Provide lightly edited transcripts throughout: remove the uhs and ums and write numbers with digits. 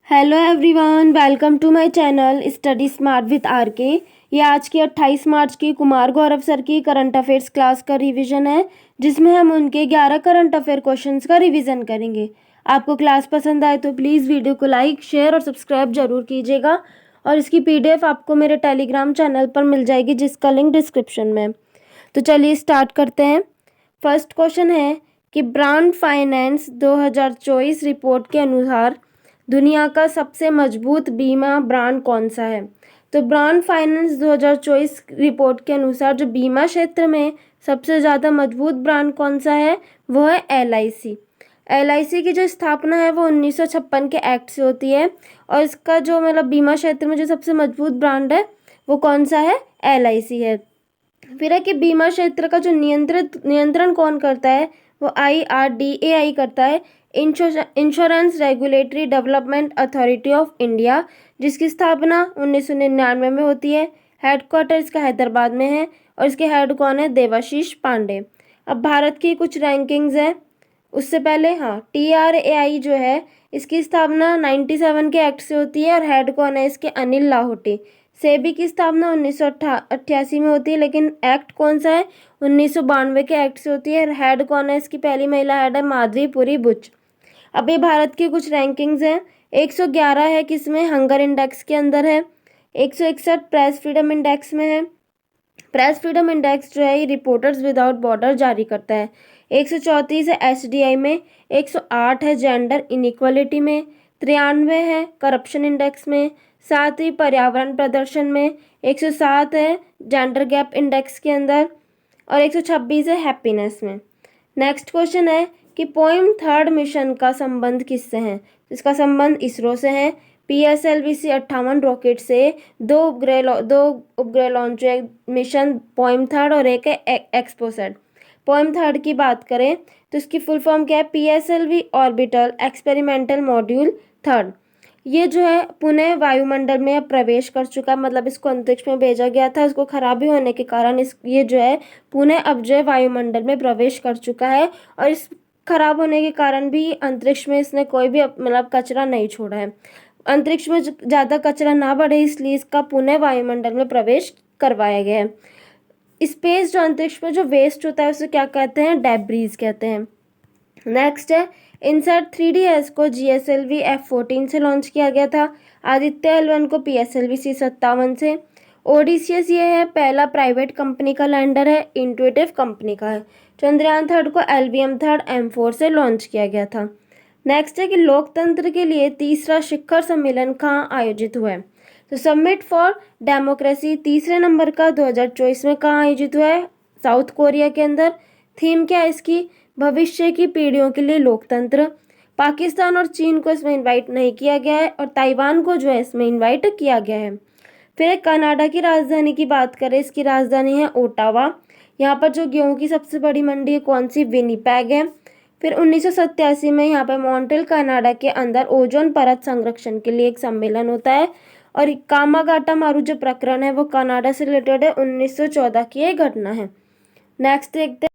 Hello everyone, welcome to my channel study smart with R K. ये आज की 28 मार्च की कुमार गौरव सर की करंट अफेयर्स क्लास का रिवीजन है, जिसमें हम उनके 11 करंट अफेयर क्वेश्चंस का रिवीजन करेंगे। आपको क्लास पसंद आए तो प्लीज़ वीडियो को लाइक, शेयर और सब्सक्राइब जरूर कीजिएगा। और इसकी पीडीएफ आपको मेरे टेलीग्राम चैनल पर मिल जाएगी, जिसका लिंक डिस्क्रिप्शन में। तो चलिए स्टार्ट करते हैं। फर्स्ट क्वेश्चन है कि ब्रांड फाइनेंस 2024 रिपोर्ट के अनुसार दुनिया का सबसे मजबूत बीमा ब्रांड कौन सा है। तो ब्रांड फाइनेंस 2024 रिपोर्ट के अनुसार जो बीमा क्षेत्र में सबसे ज़्यादा मजबूत ब्रांड कौन सा है, वो है LIC। LIC की जो स्थापना है वो 1956 के एक्ट से होती है। और इसका जो मतलब बीमा क्षेत्र में जो सबसे मजबूत ब्रांड है वो कौन सा है, LIC है। फिर है कि बीमा क्षेत्र का जो नियंत्रण कौन करता है, वो IRDAI करता है, insurance regulatory development authority of India, जिसकी स्थापना 1999 में होती है। हेडक्वार्टर इसका हैदराबाद में है और इसके हेड कौन है, देवाशीष पांडे। अब भारत की कुछ रैंकिंग्स है। उससे पहले TRAI जो है इसकी स्थापना 97 के एक्ट से होती है और हेड कौन है इसके, अनिल लाहोटी। सेबी की स्थापना 1988 में होती है, लेकिन एक्ट कौन सा है, 1992 के एक्ट से होती है। हेड कौन है इसकी, पहली महिला हेड है माधवीपुरी बुच। अब ये भारत की कुछ रैंकिंग्स हैं। 111 है किसमें, हंगर इंडेक्स के अंदर है। 161 प्रेस फ्रीडम इंडेक्स में है। प्रेस फ्रीडम इंडेक्स जो है ये रिपोर्टर्स विदाउट बॉर्डर जारी करता है। 134 है SDI में। 108 है जेंडर इनइक्वालिटी में। 93 है करप्शन इंडेक्स में। 7वीं पर्यावरण प्रदर्शन में। 107 है जेंडर गैप इंडेक्स के अंदर। और 126 है हैप्पीनेस में। नेक्स्ट क्वेश्चन है कि पोइम थर्ड मिशन का संबंध किससे है। इसका संबंध इसरो से है। PSLV-C 58 रॉकेट से दो उपग्रह लॉन्च हुए, मिशन पोइम थर्ड और एक है एक्सपोसैट। पोइम थर्ड की बात करें तो इसकी फुल फॉर्म क्या है, PSLV orbital experimental module third. ये जो है पुणे वायुमंडल में प्रवेश कर चुका है, मतलब इसको अंतरिक्ष में भेजा गया था, इसको खराबी होने के कारण ये जो है पुणे अब जो है वायुमंडल में प्रवेश कर चुका है। और इस खराब होने के कारण भी अंतरिक्ष में इसने कोई भी मतलब कचरा नहीं छोड़ा है। अंतरिक्ष में ज़्यादा कचरा ना बढ़े इसलिए इसका पुणे वायुमंडल में प्रवेश करवाया गया है। स्पेस जो अंतरिक्ष में जो वेस्ट होता है उसे क्या कहते हैं, डेब्रीज कहते हैं। नेक्स्ट है इनसैट 3DS को GSLV F14 से लॉन्च किया गया था। आदित्य L1 को PSLV-C 57 से। ओडिसियस ये है पहला प्राइवेट कंपनी का लैंडर है, इंट्यूटिव कंपनी का है। चंद्रयान थर्ड को LVM थर्ड M4 से लॉन्च किया गया था। नेक्स्ट है कि लोकतंत्र के लिए तीसरा शिखर सम्मेलन कहाँ आयोजित हुआ है। तो समिट फॉर डेमोक्रेसी तीसरे नंबर का 2024 में कहाँ आयोजित हुआ है, साउथ कोरिया के अंदर। थीम क्या है इसकी, भविष्य की पीढ़ियों के लिए लोकतंत्र। पाकिस्तान और चीन को इसमें इनवाइट नहीं किया गया है और ताइवान को जो है इसमें इनवाइट किया गया है। फिर एक कनाडा की राजधानी की बात करें, इसकी राजधानी है ओटावा। यहाँ पर जो गेहूं की सबसे बड़ी मंडी है कौन सी, विनिपेग है। फिर 1987 में यहाँ पर मॉन्ट्रियल कनाडा के अंदर ओजोन परत संरक्षण के लिए एक सम्मेलन होता है। और कामागाटा मारू जो प्रकरण है वो कनाडा से रिलेटेड है, 1914 की एक घटना है। नेक्स्ट देखते हैं,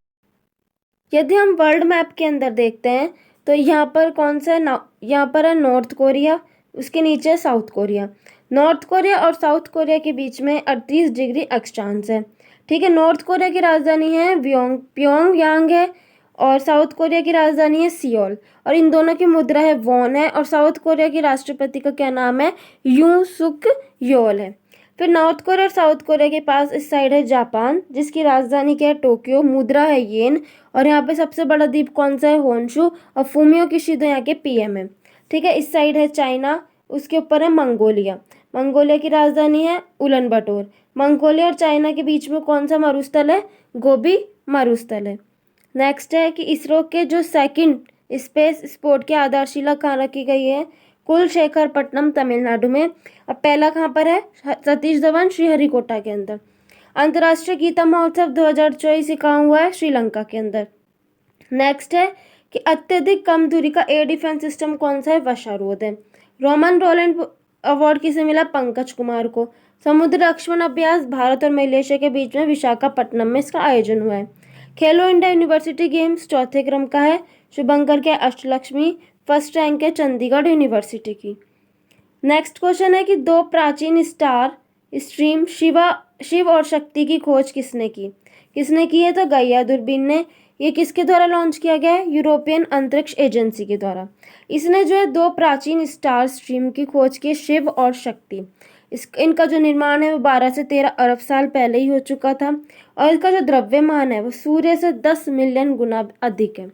यदि हम वर्ल्ड मैप के अंदर देखते हैं तो यहाँ पर कौन सा है, यहाँ पर है नॉर्थ कोरिया, उसके नीचे है साउथ कोरिया। नॉर्थ कोरिया और साउथ कोरिया के बीच में 38 डिग्री अक्षांश है। ठीक है, नॉर्थ कोरिया की राजधानी है प्योंगयांग है और साउथ कोरिया की राजधानी है सियोल। और इन दोनों की मुद्रा है वॉन है। और साउथ कोरिया की राष्ट्रपति का क्या नाम है, यूं सुक योल है। फिर नॉर्थ कोरिया और साउथ कोरिया के पास इस साइड है जापान, जिसकी राजधानी क्या है, टोक्यो, मुद्रा है येन। और यहाँ पे सबसे बड़ा द्वीप कौन सा है, होन्शु। और फूमियो किशिडो यहाँ के PM है। ठीक है, इस साइड है चाइना, उसके ऊपर है मंगोलिया। मंगोलिया की राजधानी है उलन बटोर। मंगोलिया और चाइना के बीच में कौन सा मरुस्थल है, गोबी मरुस्थल है। नेक्स्ट है कि इसरो के जो सेकंड स्पेस स्पोर्ट की आधारशिला कहाँ रखी गई है, कुलशेखरपट्टनम तमिलनाडु में। अब पहला कहाँ पर है, सतीश धवन श्रीहरिकोटा के अंदर। अंतर्राष्ट्रीय गीता महोत्सव 2024 कहाँ हुआ है, श्रीलंका के अंदर। नेक्स्ट है कि अत्यधिक कम दूरी का एयर डिफेंस सिस्टम कौन सा है, वशारोद है। रोमन रोलैंड अवार्ड किसे मिला, पंकज कुमार को। समुद्र लक्ष्मण अभ्यास भारत और मलेशिया के बीच में विशाखापट्टनम में इसका आयोजन हुआ है। खेलो इंडिया यूनिवर्सिटी गेम्स चौथे क्रम का है, शुभंकर के अष्टलक्ष्मी। फर्स्ट रैंक है चंडीगढ़ यूनिवर्सिटी की। नेक्स्ट क्वेश्चन है कि दो प्राचीन स्टार स्ट्रीम शिव और शक्ति की खोज किसने की है? तो गैया दूरबीन ने। ये किसके द्वारा लॉन्च किया गया है? यूरोपियन अंतरिक्ष एजेंसी के द्वारा। इसने जो है दो प्राचीन स्टार स्ट्रीम की खोज की, शिव और शक्ति। इनका जो निर्माण है वो 12 से 13 अरब साल पहले ही हो चुका था और इसका जो द्रव्यमान है वो सूर्य से 10 मिलियन गुना अधिक है।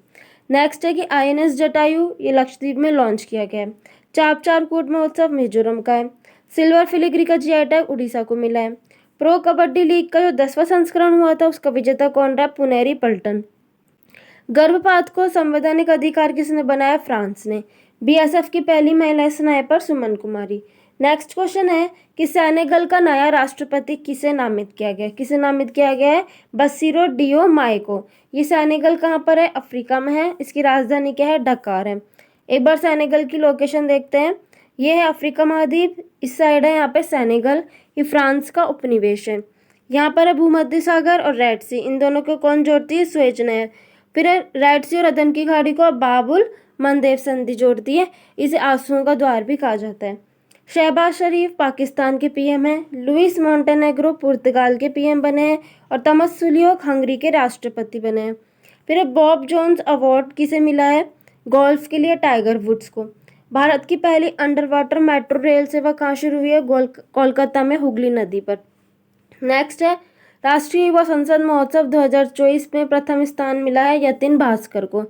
नेक्स्ट है कि आईएनएस जटायु, ये लक्षद्वीप में लॉन्च किया गया है। चापचारकूट महोत्सव मिजोरम का है। सिल्वर फिलिग्री का जीआई टैग उड़ीसा को मिला है। प्रो कबड्डी लीग का जो 10वां संस्करण हुआ था उसका विजेता कौन रहा? पुनेरी पल्टन। गर्भपात को संवैधानिक अधिकार किसने बनाया? फ्रांस ने। बीएसएफ की पहली महिला स्नाइपर सुमन कुमारी। नेक्स्ट क्वेश्चन है कि सेनेगल का नया राष्ट्रपति किसे नामित किया गया? किसे नामित किया गया है? बसीरो डियोमाए को। ये सेनेगल कहाँ पर है? अफ्रीका में है। इसकी राजधानी क्या है? डकार है। एक बार सेनेगल की लोकेशन देखते हैं। ये है अफ्रीका महाद्वीप, इस साइड है यहाँ पे सेनेगल। ये फ्रांस का उपनिवेश है। यहाँ पर है भूमध्य सागर और रेड सी, इन दोनों को कौन जोड़ती है? स्वेज नहर। फिर रेड सी और अदन की खाड़ी को बाबुल मंदेव संधि जोड़ती है। इसे आंसुओं का द्वार भी कहा जाता है। शहबाज शरीफ पाकिस्तान के पीएम हैं। लुइस मोंटेनेग्रो पुर्तगाल के पीएम बने हैं और तमस सुलियोक हंगरी के राष्ट्रपति बने हैं। फिर बॉब जोन्स अवार्ड किसे मिला है? गोल्फ के लिए टाइगर वुड्स को। भारत की पहली अंडर वाटर मेट्रो रेल सेवा कहाँ शुरू हुई है? कोलकाता में हुगली नदी पर। नेक्स्ट है राष्ट्रीय युवा संसद महोत्सव 2024 में प्रथम स्थान मिला है यतिन भास्कर को।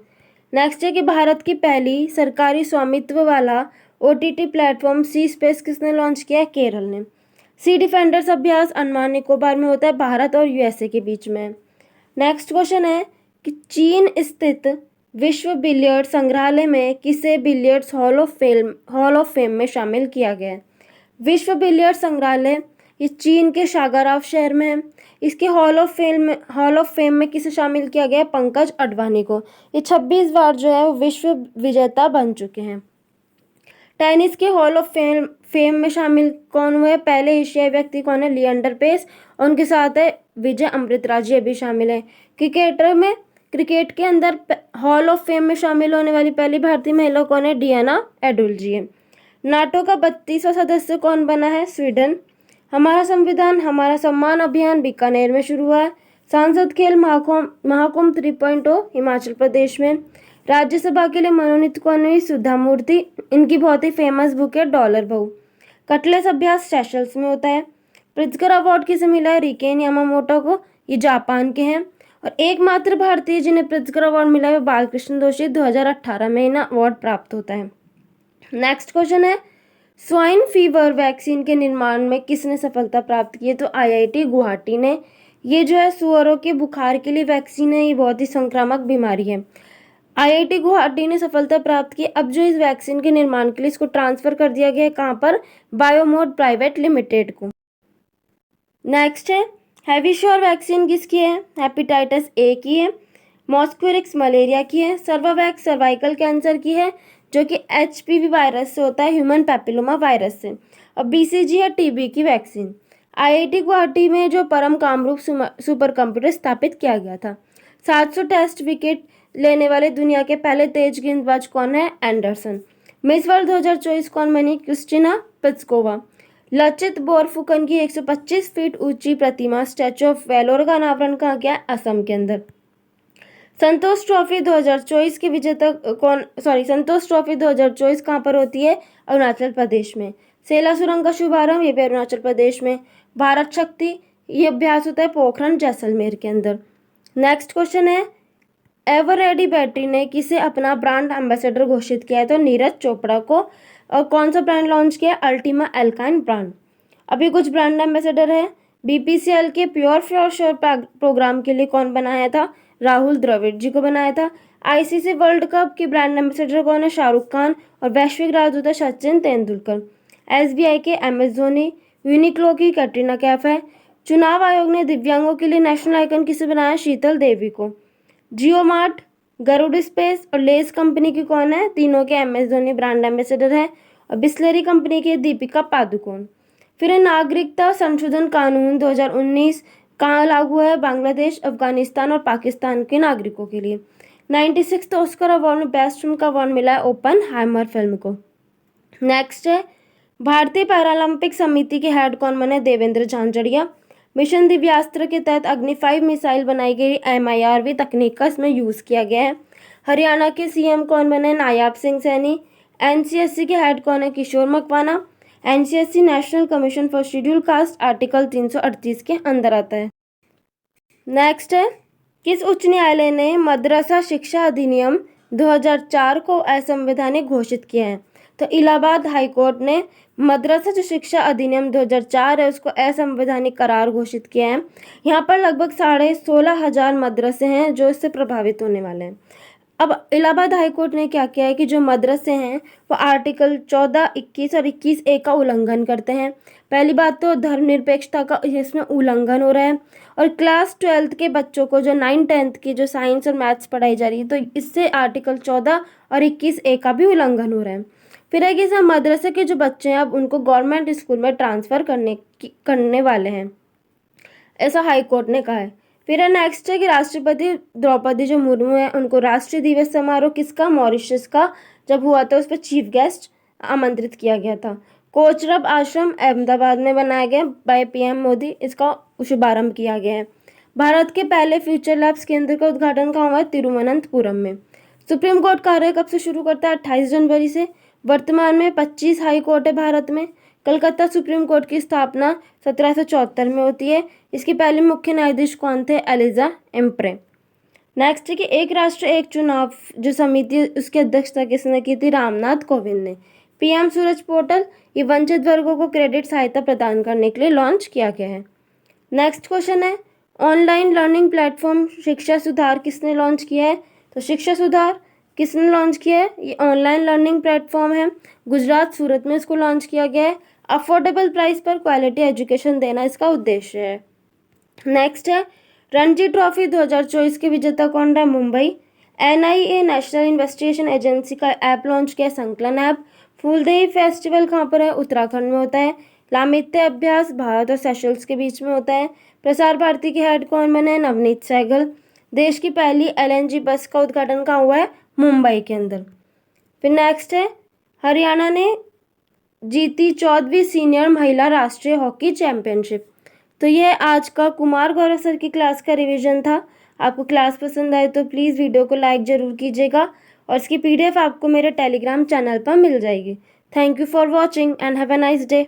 नेक्स्ट है कि भारत की पहली सरकारी स्वामित्व वाला ओटीटी प्लेटफॉर्म सी स्पेस किसने लॉन्च किया है? केरल ने। सी डिफेंडर्स अभ्यास अंडमान निकोबार में होता है, भारत और यूएसए के बीच में। नेक्स्ट क्वेश्चन है कि चीन स्थित विश्व बिलियर्ड संग्रहालय में किसे बिलियर्ड्स हॉल ऑफ फेम में शामिल किया गया है? विश्व बिलियर्ड संग्रहालय ये चीन के शागाराव शहर में है। इसके हॉल ऑफ फेम में किसे शामिल किया गया है? पंकज अडवाणी को। ये 26 बार जो है वो विश्व विजेता बन चुके हैं। टेनिस के हॉल ऑफ फेम में शामिल कौन हुए? पहले एशियाई व्यक्ति कौन है? लिएंडर पेस। और उनके साथ है विजय अमृतराज, ये भी शामिल है। क्रिकेट के अंदर हॉल ऑफ फेम में शामिल होने वाली पहली भारतीय महिला कौन है? डियाना एडुल्जी है। नाटो का 32वां सदस्य कौन बना है? स्वीडन। हमारा संविधान हमारा सम्मान अभियान बीकानेर में शुरू हुआ है। सांसद खेल महाकुंभ 3.0 हिमाचल प्रदेश में। राज्यसभा के लिए मनोनीत कौन हुई? सुधा मूर्ति। इनकी बहुत ही फेमस बुक है डॉलर बहू। कटलेस अभ्यास सेशल्स में होता है। प्रित्जकर अवार्ड किसे मिला है? रिकेन यामामोटो को, ये जापान के हैं। और एकमात्र भारतीय जिन्हें प्रित्जकर अवार्ड मिला है बालकृष्ण दोषी, 2018 में इन्हें अवार्ड प्राप्त होता है। नेक्स्ट क्वेश्चन है स्वाइन फीवर वैक्सीन के निर्माण में किसने सफलता प्राप्त की है? तो आईआईटी गुवाहाटी ने। ये जो है सुअरों के बुखार के लिए वैक्सीन है, ये बहुत ही संक्रामक बीमारी है। आईआईटी गुवाहाटी ने सफलता प्राप्त की। अब जो इस वैक्सीन के निर्माण के लिए इसको ट्रांसफर कर दिया गया है कहाँ पर? बायोमोड प्राइवेट लिमिटेड को। नेक्स्ट है हैविश्योर वैक्सीन किसकी है? हेपेटाइटिस ए की है। मॉस्क्विरिक्स मलेरिया की है। सर्वावैक्स सर्वाइकल कैंसर की है जो कि एचपीवी वायरस से होता है, ह्यूमन पैपिलोमा वायरस से। और बीसीजी है टीबी की वैक्सीन। आईआईटी गुवाहाटी में जो परम कामरूप सुपर कंप्यूटर स्थापित किया गया था। 700 टेस्ट विकेट लेने वाले दुनिया के पहले तेज गेंदबाज कौन है? एंडरसन। मिस वर्ल्ड 2024 कौन बनी? Christina Piskova. लचित बोरफुकन की 125 फीट ऊंची प्रतिमा स्टैचू ऑफ वेलोर का अनावरण कहाँ किया? असम के अंदर। संतोष ट्रॉफी 2024 के विजेता संतोष ट्रॉफी 2024 कहाँ पर होती है? अरुणाचल प्रदेश में। सेला सुरंग का शुभारंभ ये भी अरुणाचल प्रदेश में। भारत शक्ति ये अभ्यास होता है पोखरण जैसलमेर के अंदर। नेक्स्ट क्वेश्चन है एवर रेडी बैटरी ने किसे अपना ब्रांड एम्बेसडर घोषित किया है? तो नीरज चोपड़ा को। और कौन सा ब्रांड लॉन्च किया? Ultima alkyne brand. अभी कुछ ब्रांड एम्बेसडर है। बीपीसीएल के प्योर फॉर श्योर प्रोग्राम के लिए कौन बनाया था? राहुल द्रविड़ जी को बनाया था। आईसीसी वर्ल्ड कप के ब्रांड एम्बेसडर कौन है? शाहरुख खान। और वैश्विक राजदूत है सचिन तेंदुलकर। एसबीआई के एम एस धोनी। यूनिक्लो की कैटरीना कैफ है। चुनाव आयोग ने दिव्यांगों के लिए नेशनल आइकन किसे बनाया? शीतल देवी को। जियो मार्ट, गरुड़ स्पेस और लेस कंपनी की कौन है? तीनों के M S Dhoni brand ambassador है। और बिस्लेरी कंपनी की दीपिका पादुकोण। फिर नागरिकता संशोधन कानून 2019 कहाँ लागू है? बांग्लादेश, अफगानिस्तान और पाकिस्तान के नागरिकों के लिए। 96th ऑस्कर अवार्ड में बेस्ट फिल्म का अवार्ड मिला है ओपन हाइमर फिल्म को। नेक्स्ट है भारतीय पैरालंपिक समिति के हेड कौन बने? देवेंद्र झांझड़िया। मिशन दिव्यास्त्र के तहत अग्नि 5 मिसाइल बनाई गई, MIRV तकनीक का इसमें यूज किया गया है। हरियाणा के सीएम कौन बने? नायाब सिंह सैनी। NCSC के हेड कौन है? Kishore Makwana. NCSC national commission for schedule caste article 338 के अंदर आता है। नेक्स्ट है, किस उच्च न्यायालय ने मदरसा शिक्षा अधिनियम 2004 को असंवैधानिक घोषित किया है? तो इलाहाबाद हाई कोर्ट ने मदरसा जो शिक्षा अधिनियम 2004 है उसको असंवैधानिक करार घोषित किया है। यहाँ पर लगभग 16,500 मदरसे हैं जो इससे प्रभावित होने वाले हैं। अब इलाहाबाद हाई कोर्ट ने क्या किया है कि जो मदरसे हैं वो आर्टिकल 14, 21 और 21A का उल्लंघन करते हैं। पहली बात तो धर्मनिरपेक्षता का इसमें उल्लंघन हो रहा है, और क्लास 12th के बच्चों को जो 9, 10th की जो साइंस और मैथ्स पढ़ाई जा रही है तो इससे आर्टिकल 14 और 21A का भी उल्लंघन हो रहा है। फिर है कि मदरसे के जो बच्चे हैं अब उनको गवर्नमेंट स्कूल में ट्रांसफ़र करने वाले हैं, ऐसा हाई कोर्ट ने कहा है। फिर है नेक्स्ट है कि राष्ट्रपति द्रौपदी जो मुर्मू है उनको राष्ट्रीय दिवस समारोह किसका? मॉरिशस का जब हुआ था उस पर चीफ गेस्ट आमंत्रित किया गया था। कोचरब आश्रम अहमदाबाद में बनाया गया बाय PM मोदी, इसका शुभारंभ किया गया है। भारत के पहले फ्यूचर लैब्स केंद्र का उद्घाटन कहाँ हुआ? तिरुवनंतपुरम में। सुप्रीम कोर्ट कार्य कब से शुरू करता है? 28 जनवरी से। वर्तमान में 25 हाई कोर्ट है भारत में। कलकत्ता सुप्रीम कोर्ट की स्थापना 1774 में होती है। इसके पहले मुख्य न्यायाधीश कौन थे? एलिजा एम्प्रे। नेक्स्ट है कि एक राष्ट्र एक चुनाव जो समिति उसकी अध्यक्षता किसने की थी? रामनाथ कोविंद ने। PM सूरज पोर्टल ये वंचित वर्गों को क्रेडिट सहायता प्रदान करने के लिए लॉन्च किया गया है। नेक्स्ट क्वेश्चन है, ऑनलाइन लर्निंग प्लेटफॉर्म शिक्षा सुधार किसने लॉन्च किया है? तो शिक्षा सुधार किसने लॉन्च किया है? ये ऑनलाइन लर्निंग प्लेटफॉर्म है, गुजरात सूरत में इसको लॉन्च किया गया है। अफोर्डेबल प्राइस पर क्वालिटी एजुकेशन देना इसका उद्देश्य है। नेक्स्ट है, रणजी ट्रॉफी 2024 के विजेता कौन रहा? Mumbai. NIA national investigation agency का ऐप लॉन्च किया, संकलन ऐप। फूलदेई फेस्टिवल कहाँ पर है? उत्तराखंड में होता है। लामित्य अभ्यास भारत और सेशल्स के बीच में होता है। प्रसार भारती के हेड कौन बने? नवनीत सहगल। देश की पहली LNG बस का उद्घाटन कहाँ हुआ है? मुंबई के अंदर। फिर नेक्स्ट है, हरियाणा ने जीती 14वीं सीनियर महिला राष्ट्रीय हॉकी चैंपियनशिप। तो ये आज का कुमार गौरव सर की क्लास का रिवीजन था। आपको क्लास पसंद आए तो प्लीज़ वीडियो को लाइक ज़रूर कीजिएगा, और इसकी PDF आपको मेरे टेलीग्राम चैनल पर मिल जाएगी। Thank you for watching and have a nice day.